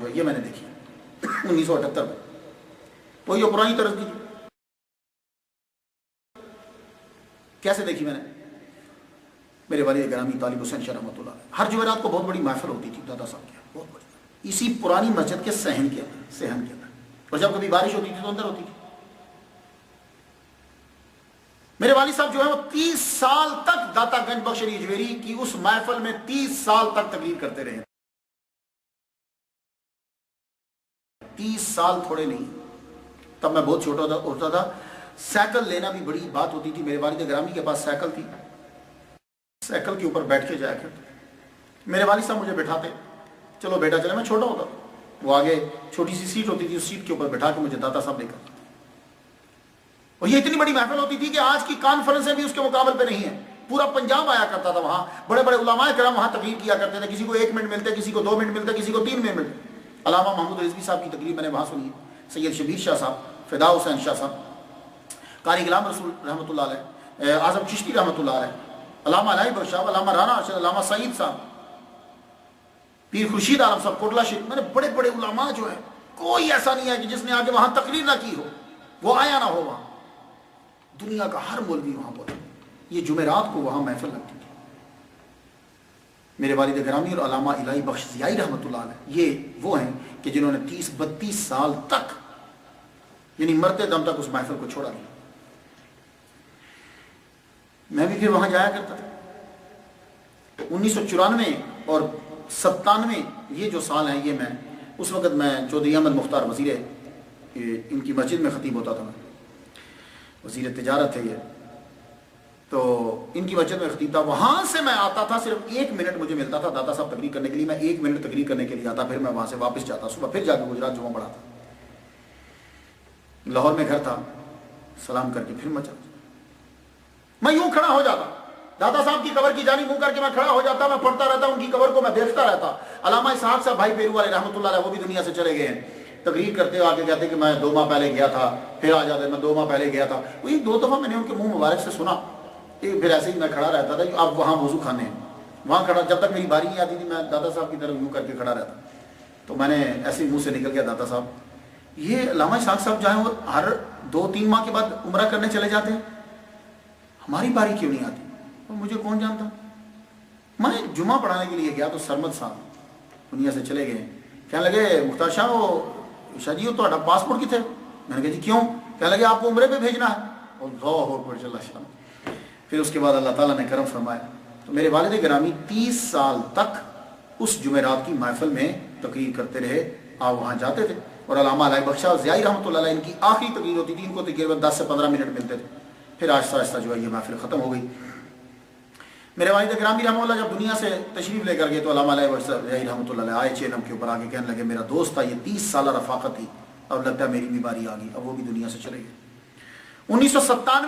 یہ میں نے دیکھی 1978 میں، وہی جو پرانی طرز کی کیسے دیکھی میں نے؟ میرے والد گرامی طالب حسین شاہ رحمۃ اللہ علیہ، ہر جمعرات کو بہت بڑی محفل ہوتی تھی دادا صاحب کی، بہت بڑی، اسی پرانی مسجد کے صحن کے اندر، اور جب کبھی بارش ہوتی تھی تو اندر ہوتی تھی۔ میرے والد صاحب جو ہے وہ 30 سال تک داتا گنج بخش علی اجویری کی اس محفل میں 30 سال تک تقریر کرتے رہے۔ 30 سال تھوڑے نہیں، تب میں بہت چھوٹا ہوتا تھا، سائیکل لینا بھی بڑی بات ہوتی تھی۔ میرے والد گرامی کے پاس سائیکل تھی، سائیکل کے اوپر بیٹھ کے جایا کرتے، میرے والد صاحب مجھے بٹھاتے، چلو بیٹا چلے، میں چھوٹا ہوتا، وہ آگے چھوٹی سی سیٹ ہوتی تھی، اس سیٹ کے اوپر بٹھا کے مجھے داتا صاحب لے کر، اور یہ اتنی بڑی محفل ہوتی تھی کہ آج کی کانفرنسیں بھی اس کے مقابل پہ نہیں ہیں۔ پورا پنجاب آیا کرتا تھا وہاں، بڑے بڑے علماء کرام وہاں تقریر کیا کرتے تھے، کسی کو 1 منٹ ملتے، کسی کو 2 منٹ ملتے، کسی کو 3 منٹ ملتے۔ علامہ محمود رضوی صاحب کی تقریر میں نے وہاں سنی ہے، سید شبیر شاہ صاحب، فدا حسین شاہ صاحب، قاری غلام رسول رحمۃ اللہ علیہ، اعظم چشتی رحمۃ اللہ علیہ، علامہ الہی بخش صاحب، علامہ رانا ارشد، علامہ سعید صاحب، پیر خورشید عالم صاحب کوٹلہ شریف، میں نے بڑے بڑے علماء جو ہیں، کوئی ایسا نہیں ہے کہ جس نے آگے وہاں تقریر نہ کی ہو، وہ آیا نہ ہو وہاں، دنیا کا ہر مولوی وہاں بولا۔ یہ جمعرات کو وہاں محفل لگتی تھی۔ میرے والد گرامی اور علامہ الہی بخش ضیائی رحمۃ اللہ علیہ، یہ وہ ہیں کہ جنہوں نے 30-32 سال تک، یعنی مرتے دم تک اس محفل کو چھوڑا نہیں۔ میں بھی پھر وہاں جایا کرتا تھا۔ 1994 اور 97 یہ جو سال ہیں، یہ میں اس وقت میں چودھری احمد مختار وزیر ان کی مسجد میں خطیب ہوتا تھا، میں وزیر تجارت ہے یہ، تو ان کی مسجد میں خطیب تھا۔ وہاں سے میں آتا تھا، صرف 1 منٹ مجھے ملتا تھا داتا صاحب تقریر کرنے کے لیے، میں 1 منٹ تقریر کرنے کے لیے آتا، پھر میں وہاں سے واپس جاتا، صبح پھر جا کے گجرات جمعہ پڑھاتا، لاہور میں گھر تھا، سلام کر کے پھر میں یوں کھڑا ہو جاتا، دادا صاحب کی قبر کی جانب منہ کر کے میں کھڑا ہو جاتا، میں پڑھتا رہتا، ان کی قبر کو میں دیکھتا رہتا۔ علامہ اسحاق صاحب بھائی پیرو والے رحمۃ اللہ علیہ، وہ بھی دنیا سے چلے گئے ہیں، تقریر کرتے ہو آگے کہتے کہ میں 2 ماہ پہلے گیا تھا، پھر آ جاتے میں 2 ماہ پہلے گیا تھا۔ وہی 2 دفعہ میں نے ان کے منہ مبارک سے سنا، پھر ایسے ہی میں کھڑا رہتا تھا۔ اب وہاں وضو خانے ہیں، وہاں کھڑا، جب تک میری باری نہیں آتی تھی میں دادا صاحب کی طرف یوں کر کے کھڑا رہتا، تو میں نے ایسے ہی منہ سے نکل گیا، دادا صاحب یہ علامہ اسحاق صاحب جو ہیں وہ ہر 2-3 ماہ کے بعد عمرہ کرنے چلے جاتے ہیں، ہماری باری کیوں نہیں آتی؟ اور مجھے کون جانتا؟ میں جمعہ پڑھانے کے لیے گیا تو سرمد صاحب دنیا سے چلے گئے، کہنے لگے مختار شاہ شاہ جی تو پاسپورٹ کتنے؟ میں نے کہا جی کیوں؟ کہنے لگے آپ کو عمرے پہ بھیجنا ہے۔ اللہ اکبر، اللہ شاہ۔ پھر اس کے بعد اللہ تعالیٰ نے کرم فرمایا، تو میرے والد گرامی 30 سال تک اس جمعرات کی محفل میں تقریر کرتے رہے، آپ وہاں جاتے تھے، اور علامہ الہی بخش اور ضیائی رحمۃ اللہ علیہ ان کی آخری تقریر ہوتی تھی، ان کو تقریباً 10 سے 15 منٹ ملتے تھے، پھر آہستہ آہستہ جو ہے یہ محفل ختم ہو گئی۔ میرے والد گرامی رحمہ اللہ جب دنیا سے تشریف لے کر گئے تو علامہ الہی بخش ضیائی رحمۃ اللہ علیہ آئے چینم کے اوپر آگے، کہنے لگے میرا دوست تھا، یہ 30 سالہ رفاقت تھی، اب لگتا ہے میری بھی باری آ گئی، اب وہ بھی دنیا سے چلے گئے۔ 1997